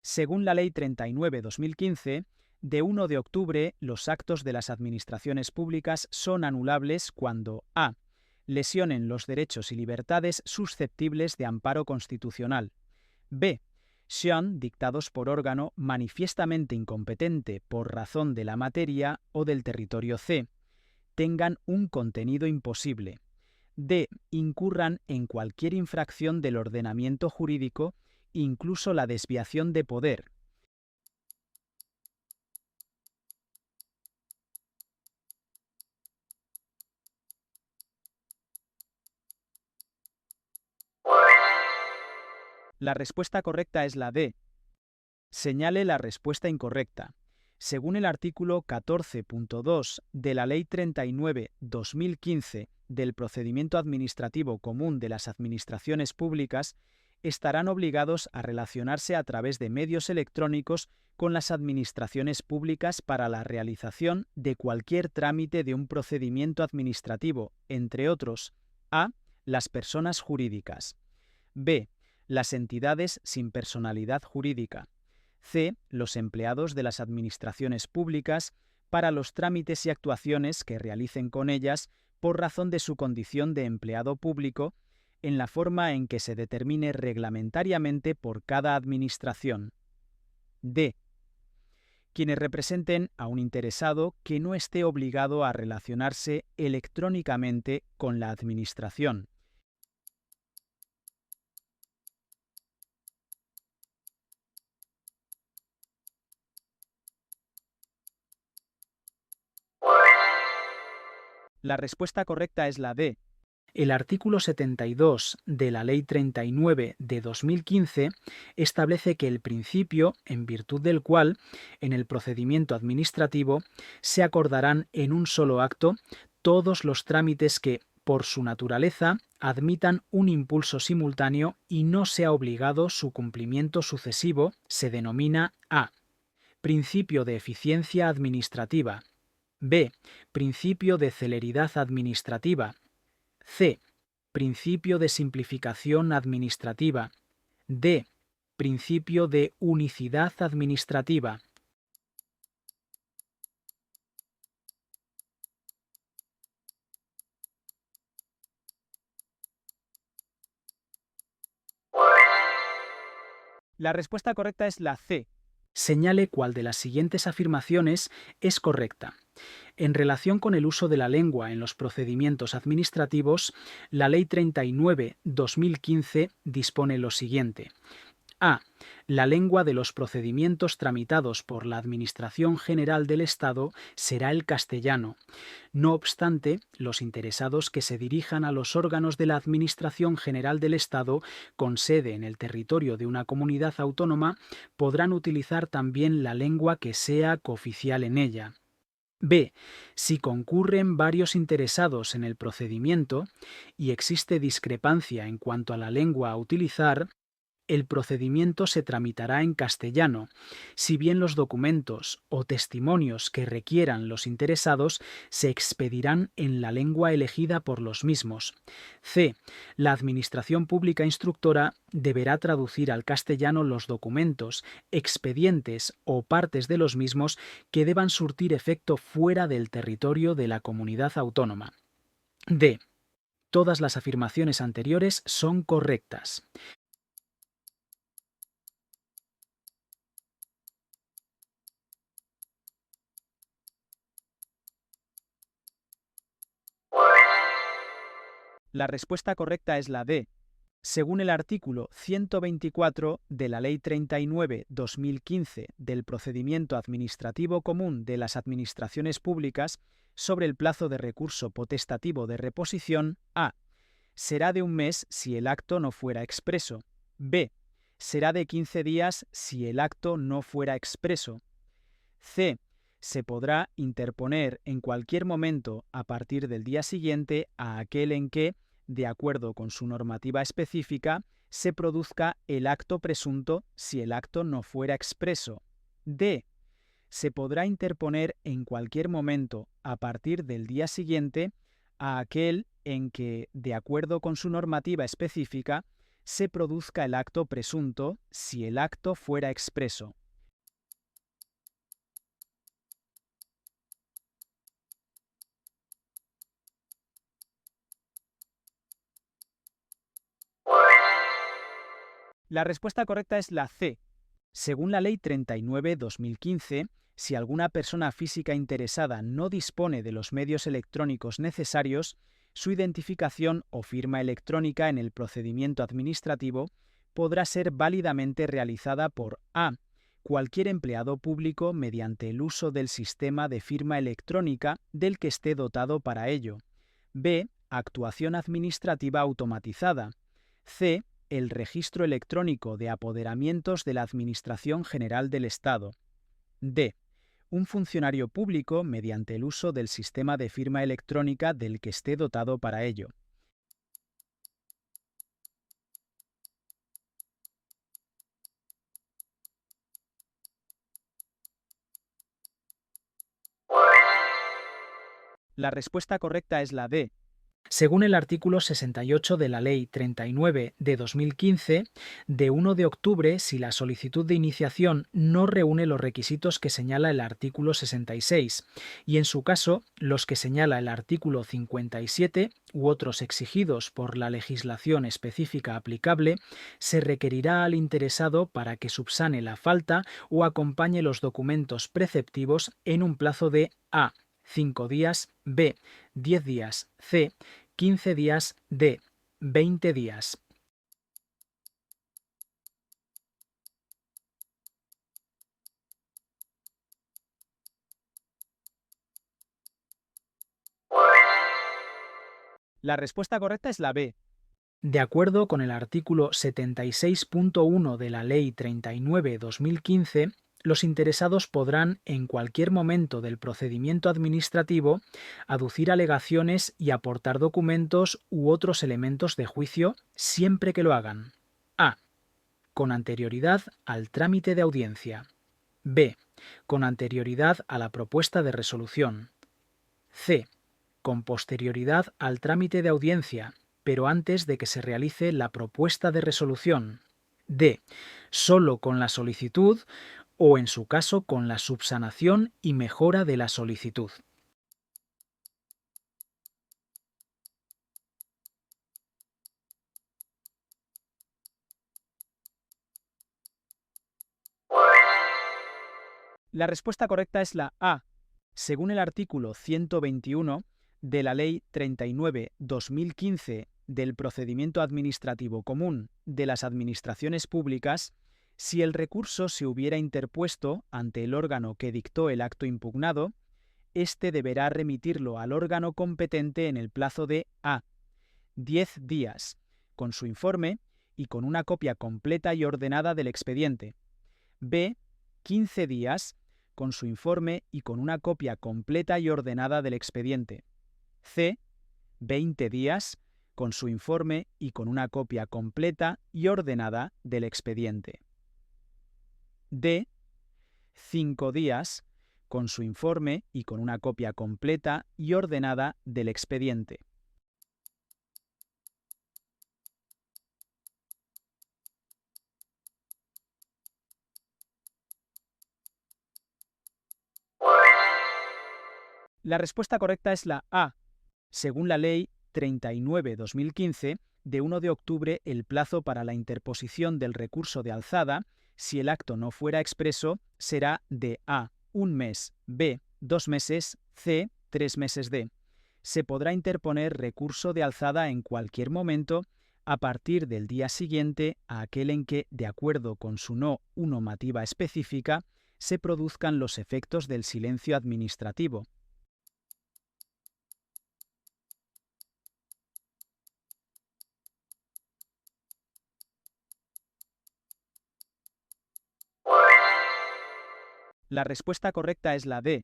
Según la Ley 39/2015, de 1 de octubre los actos de las administraciones públicas son anulables cuando a. lesionen los derechos y libertades susceptibles de amparo constitucional, b. sean dictados por órgano manifiestamente incompetente por razón de la materia o del territorio, c. tengan un contenido imposible, d. incurran en cualquier infracción del ordenamiento jurídico, incluso la desviación de poder. La respuesta correcta es la D. Señale la respuesta incorrecta. Según el artículo 14.2 de la Ley 39/2015 del Procedimiento Administrativo Común de las Administraciones Públicas, estarán obligados a relacionarse a través de medios electrónicos con las administraciones públicas para la realización de cualquier trámite de un procedimiento administrativo, entre otros: a. las personas jurídicas; b. las entidades sin personalidad jurídica; c. los empleados de las administraciones públicas para los trámites y actuaciones que realicen con ellas por razón de su condición de empleado público, en la forma en que se determine reglamentariamente por cada administración; d. quienes representen a un interesado que no esté obligado a relacionarse electrónicamente con la administración. La respuesta correcta es la D. El artículo 72 de la Ley 39 de 2015 establece que el principio, en virtud del cual, en el procedimiento administrativo, se acordarán en un solo acto todos los trámites que, por su naturaleza, admitan un impulso simultáneo y no sea obligado su cumplimiento sucesivo, se denomina a. principio de eficiencia administrativa; b. principio de celeridad administrativa; c. principio de simplificación administrativa; d. principio de unicidad administrativa. La respuesta correcta es la C. Señale cuál de las siguientes afirmaciones es correcta. En relación con el uso de la lengua en los procedimientos administrativos, la Ley 39/2015 dispone lo siguiente: a. La lengua de los procedimientos tramitados por la Administración General del Estado será el castellano. No obstante, los interesados que se dirijan a los órganos de la Administración General del Estado con sede en el territorio de una comunidad autónoma podrán utilizar también la lengua que sea cooficial en ella. b. Si concurren varios interesados en el procedimiento y existe discrepancia en cuanto a la lengua a utilizar, el procedimiento se tramitará en castellano, si bien los documentos o testimonios que requieran los interesados se expedirán en la lengua elegida por los mismos. c. La Administración Pública Instructora deberá traducir al castellano los documentos, expedientes o partes de los mismos que deban surtir efecto fuera del territorio de la comunidad autónoma. d. Todas las afirmaciones anteriores son correctas. La respuesta correcta es la D. Según el artículo 124 de la Ley 39/2015 del Procedimiento Administrativo Común de las Administraciones Públicas, sobre el plazo de recurso potestativo de reposición, a. será de un mes si el acto no fuera expreso; b. será de 15 días si el acto no fuera expreso; c. se podrá interponer en cualquier momento a partir del día siguiente a aquel en que, de acuerdo con su normativa específica, se produzca el acto presunto si el acto no fuera expreso; d. se podrá interponer en cualquier momento a partir del día siguiente a aquel en que, de acuerdo con su normativa específica, se produzca el acto presunto si el acto fuera expreso. La respuesta correcta es la C. Según la Ley 39/2015, si alguna persona física interesada no dispone de los medios electrónicos necesarios, su identificación o firma electrónica en el procedimiento administrativo podrá ser válidamente realizada por a. Cualquier empleado público mediante el uso del sistema de firma electrónica del que esté dotado para ello. b. Actuación administrativa automatizada. c. El registro electrónico de apoderamientos de la Administración General del Estado. d. Un funcionario público mediante el uso del sistema de firma electrónica del que esté dotado para ello. La respuesta correcta es la D. Según el artículo 68 de la Ley 39 de 2015, de 1 de octubre, si la solicitud de iniciación no reúne los requisitos que señala el artículo 66, y en su caso los que señala el artículo 57 u otros exigidos por la legislación específica aplicable, se requerirá al interesado para que subsane la falta o acompañe los documentos preceptivos en un plazo de a. 5 días, b. 10 días, c. 15 días, d. 20 días. La respuesta correcta es la B. De acuerdo con el artículo 76.1 de la Ley 39/2015, los interesados podrán, en cualquier momento del procedimiento administrativo, aducir alegaciones y aportar documentos u otros elementos de juicio siempre que lo hagan. A. Con anterioridad al trámite de audiencia. B. Con anterioridad a la propuesta de resolución. C. Con posterioridad al trámite de audiencia, pero antes de que se realice la propuesta de resolución. D. Solo con la solicitud o, en su caso, con la subsanación y mejora de la solicitud. La respuesta correcta es la A. Según el artículo 121 de la Ley 39/2015 del Procedimiento Administrativo Común de las Administraciones Públicas, si el recurso se hubiera interpuesto ante el órgano que dictó el acto impugnado, éste deberá remitirlo al órgano competente en el plazo de a. 10 días, con su informe y con una copia completa y ordenada del expediente. b. 15 días, con su informe y con una copia completa y ordenada del expediente. C. 20 días, con su informe y con una copia completa y ordenada del expediente. D. 5 días, con su informe y con una copia completa y ordenada del expediente. La respuesta correcta es la A. Según la Ley 39/2015, de 1 de octubre el plazo para la interposición del recurso de alzada, si el acto no fuera expreso, será de a. 1 mes, b. 2 meses, c. 3 meses d. Se podrá interponer recurso de alzada en cualquier momento a partir del día siguiente a aquel en que, de acuerdo con su no unomativa específica, se produzcan los efectos del silencio administrativo. La respuesta correcta es la D.